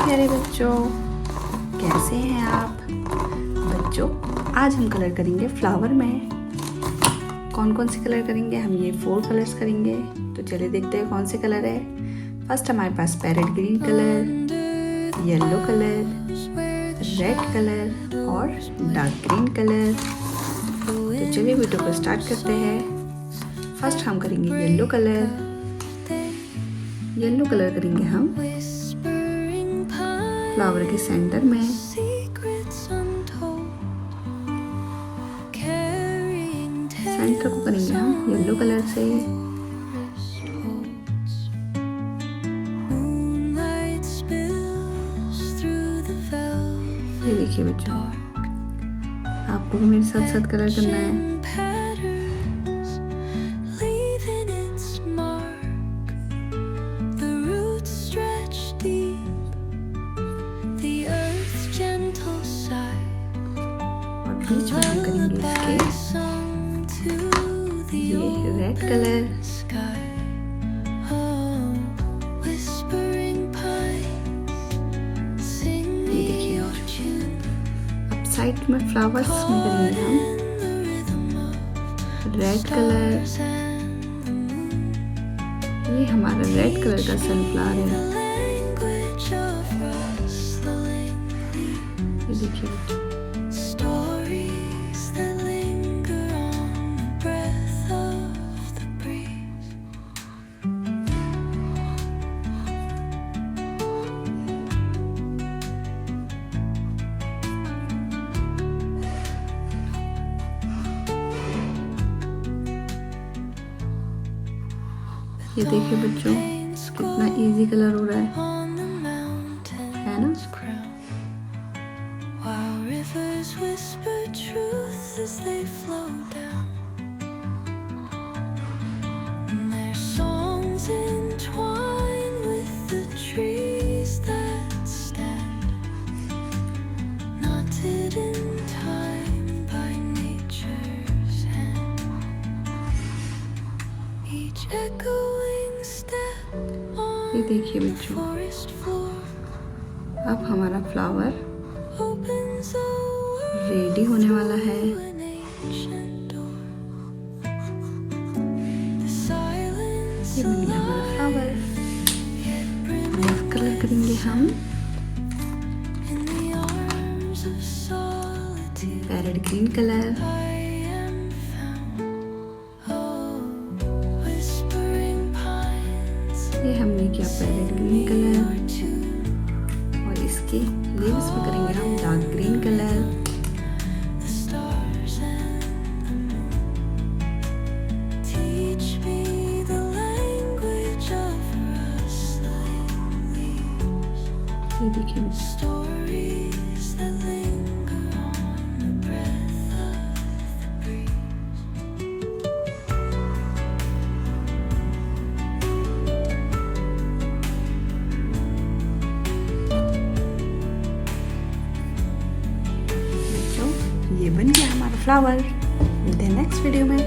प्यारे बच्चों, कैसे हैं आप बच्चों? आज हम कलर करेंगे फ्लावर में। कौन कौन से कलर करेंगे? हम ये 4 कलर्स करेंगे। तो चलिए देखते हैं कौन से कलर है। फर्स्ट हमारे पास parrot green colour, yellow colour, red colour और डार्क ग्रीन कलर। तो चलिए वीडियो को स्टार्ट करते हैं। फर्स्ट हम करेंगे येलो कलर। येलो कलर करेंगे हम फ्लावर के सेंटर में। सेंटर को करेंगे हम येलो कलर से। ये देखिए बच्चों, आपको भी मेरे साथ साथ कलर करना है। बीच में हम करेंगे इसके ये रेड कलर। ये देखिए, अब साइड में फ्लावर्स में करेंगे हम रेड कलर। ये हमारा रेड कलर का सनफ्लावर है। ये देखिए, ये देखिए बच्चों, कितना इजी कलर हो रहा है ना? ये देखिए बच्चों, अब हमारा फ्लावर रेडी होने वाला है। ये बन गया हमारा फ्लावर। कलर करेंगे हम पैरेट ग्रीन कलर। ये हमने किया पैरेट ग्रीन कलर और इसके लीव्स में करेंगे हम डार्क ग्रीन कलर। ये देखिए, ये बन गया हमारा फ्लावर। मिलते हैं नेक्स्ट वीडियो में।